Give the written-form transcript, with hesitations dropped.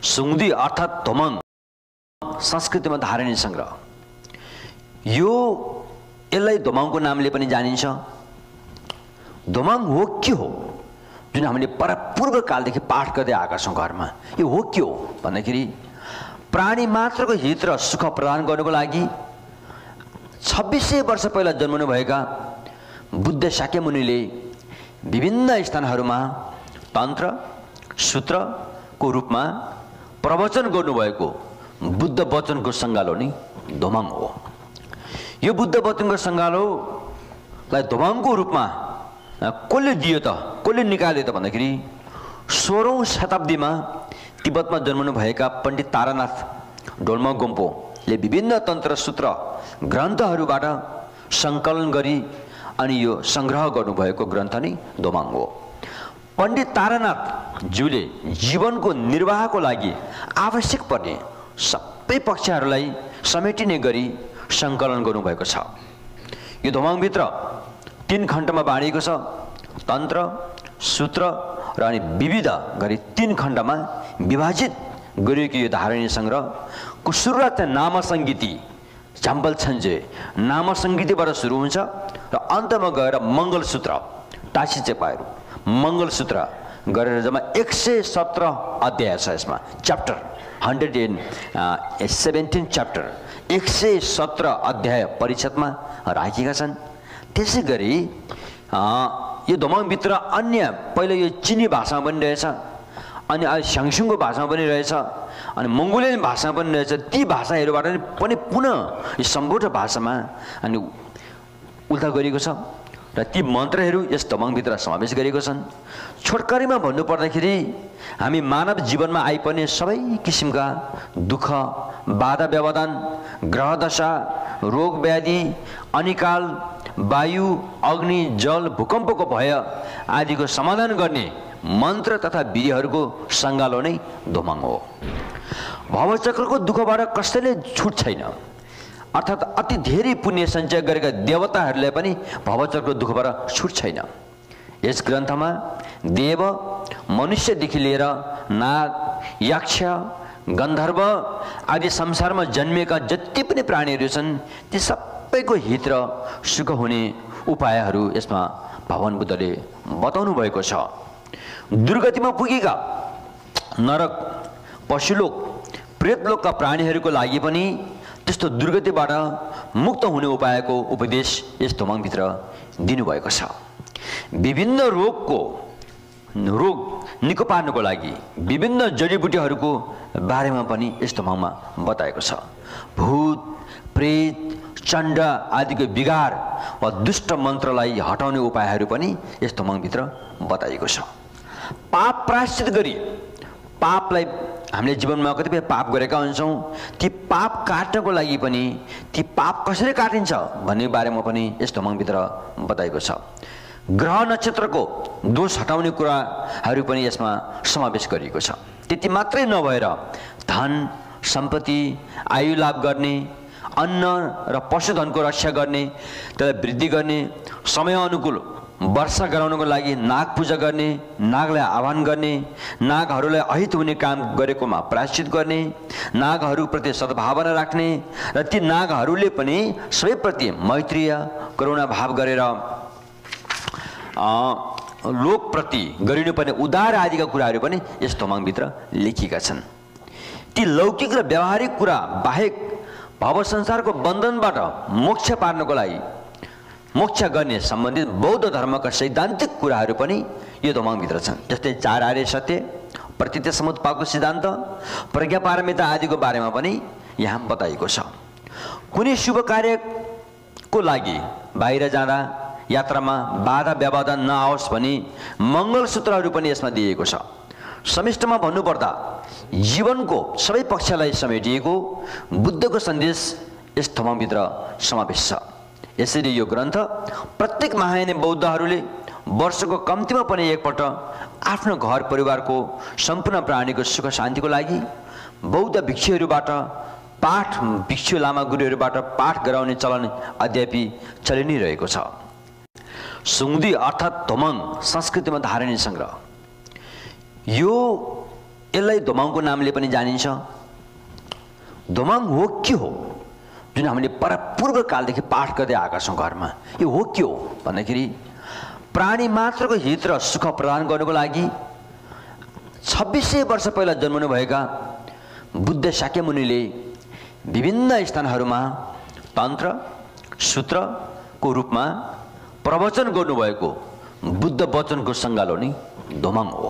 सुङ्दी अर्थात् धोमङ संस्कृतिमा धारणीय संग्रह। यसलाई धोमङको नामले पनि जानिन्छ। धोमङ हो के हो जुन हामीले पूर्व कालदेखि पाठ गर्दै आएका छौँ घरमा, यो हो के हो भन्दाखेरि प्राणी मात्रको हित र सुख प्रदान गर्नको लागि 2600 वर्ष पहिला जन्मनुभएका बुद्ध शाक्यमुनिले विभिन्न स्थानहरूमा तन्त्र सूत्रको रूपमा प्रवचन गर्नुभएको बुद्ध वचनको सङ्गालो नै धोमङ हो। यो बुद्ध वचनको सङ्गालोलाई धोमङको रूपमा कसले दियो त, कसले निकाल्यो त भन्दाखेरि 16औं शताब्दीमा तिब्बतमा जन्मनुभएका पण्डित तारानाथ डोल्मा-गोम्पोले विभिन्न तन्त्र सूत्र ग्रन्थहरूबाट सङ्कलन गरी अनि यो सङ्ग्रह गर्नुभएको ग्रन्थ नै धोमङ हो। पण्डित तारानाथ ज्यूले जीवनको निर्वाहको लागि आवश्यक पर्ने सबै पक्षहरूलाई समेटिने गरी सङ्कलन गर्नुभएको छ। यो धोमङभित्र 3 खण्डमा बाँडिएको छ। तन्त्र सूत्र र अनि विविध गरी 3 खण्डमा विभाजित गरिएको यो धारणीय सङ्ग्रहको सुरुवात नाम सङ्गीति झाम्पल छन्जे नाम सङ्गीतिबाट सुरु हुन्छ र अन्तमा गएर मङ्गलसूत्र टासी चेपाहरू मङ्गलसूत्र गरेर जम्मा 117 अध्याय छ। यसमा च्याप्टर 117 च्याप्टर 117 अध्याय परिषदमा राखिएका छन्। त्यसै गरी यो धोमङभित्र अन्य पहिला यो चिनी भाषामा पनि रहेछ, अनि अहिले स्याङसुङको भाषामा पनि रहेछ, अनि मङ्गोलियन भाषामा पनि रहेछ। ती भाषाहरूबाट पनि पुनः यो सम्बोध भाषामा अनि उल्था गरिएको छ र ती मन्त्रहरू यस धोमङभित्र समावेश गरिएको छन्। छोटकरीमा भन्नुपर्दाखेरि हामी मानव जीवनमा आइपर्ने सबै किसिमका दुःख, बाधा व्यवधान, ग्रहदशा, रोग व्याधि, अनिकाल, वायु, अग्नि, जल, भूकम्पको भय आदिको समाधान गर्ने मन्त्र तथा विधिहरूको सङ्गालो नै धोमङ हो। भवचक्रको दुःखबाट कसैले छुट छैन, अर्थात् अति धेरै पुण्य सञ्चय गरेका देवताहरूलाई पनि भवचक्रको दुःखबाट छुट छैन। यस ग्रन्थमा देव, मनुष्यदेखि लिएर नाग, यक्ष, गन्धर्व आदि संसारमा जन्मिएका जति पनि प्राणीहरू छन् ती सबैको हित र सुख हुने उपायहरू यसमा भगवान बुद्धले बताउनु भएको छ। दुर्गतिमा पुगेका नरक, पशुलोक, प्रेतलोकका प्राणीहरूको लागि पनि त्यस्तो दुर्गतिबाट मुक्त हुने उपायको उपदेश यस धोमङभित्र दिनुभएको छ। विभिन्न रोग निको पार्नको लागि विभिन्न जडीबुटीहरूको बारेमा पनि यस धोमङमा बताएको छ। भूत, प्रेत, चण्ड आदिको विकार वा दुष्ट मन्त्रलाई हटाउने उपायहरू पनि यस धोमङभित्र बताइएको छ। पाप प्रायश्चित गरी पापलाई हामीले जीवनमा कतिपय पाप गरेका हुन्छौँ, ती पाप काट्नको लागि पनि ती पाप कसरी काटिन्छ भन्ने बारेमा पनि यस धोमङभित्र बताइएको छ। ग्रह नक्षत्रको दोष हटाउने कुराहरू पनि यसमा समावेश गरिएको छ। त्यति मात्रै नभएर धन सम्पत्ति, आयु लाभ गर्ने, अन्न र पशुधनको रक्षा गर्ने, त्यसलाई वृद्धि गर्ने, समय अनुकूल वर्षा गराउनको लागि नाग पूजा गर्ने, नागलाई आह्वान गर्ने, नागहरूलाई अहित हुने काम गरेकोमा प्रायश्चित गर्ने, नागहरूप्रति सद्भावना राख्ने र ती नागहरूले पनि सबैप्रति मैत्रीय करुणा भाव गरेर लोकप्रति गरिनुपर्ने उदार आदिका कुराहरू पनि यस धोमङभित्र लेखिएका छन्। ती लौकिक र व्यावहारिक कुरा बाहेक भव संसारको बन्धनबाट मोक्ष पार्नको लागि मोक्ष गर्ने सम्बन्धित बौद्ध धर्मका सैद्धान्तिक कुराहरू पनि यो धोमङभित्र छन्। जस्तै 4 आर्य सत्य, प्रतीत्य समुत्पादको सिद्धान्त, प्रज्ञापारमिता आदिको बारेमा पनि यहाँ बताइएको छ। कुनै शुभ कार्यको लागि बाहिर जाँदा यात्रामा बाधा व्यवधान नआओस् भनी मङ्गलसूत्रहरू पनि यसमा दिएको छ। समिष्टमा भन्नुपर्दा जीवनको सबै पक्षलाई समेटिएको बुद्धको सन्देश यस धोमङभित्र समावेश छ। यसरी यो ग्रन्थ प्रत्येक महायानी बौद्धहरूले वर्षको कम्तीमा पनि एकपल्ट आफ्नो घर परिवारको सम्पूर्ण प्राणीको सुख शान्तिको लागि बौद्ध भिक्षुहरूबाट भिक्षु लामा गुरुहरूबाट पाठ गराउने चलन अद्यापि चलि नै रहेको छ। सुङ्दी अर्थात् धोमङ संस्कृतिमा धारणीय सङ्ग्रह। यो यसलाई दोमाङको नामले पनि जानिन्छ। दोमाङ हो के हो जुन हामीले पूर्व कालदेखि पाठ गर्दै आएका छौँ घरमा, यो हो के हो भन्दाखेरि प्राणी मात्रको हित र सुख प्रदान गर्नुको लागि 2600 वर्ष पहिला जन्मनुभएका बुद्ध शाक्यमुनिले विभिन्न स्थानहरूमा तन्त्र सूत्रको रूपमा प्रवचन गर्नुभएको बुद्ध वचनको सङ्गालो नै दोमाङ हो।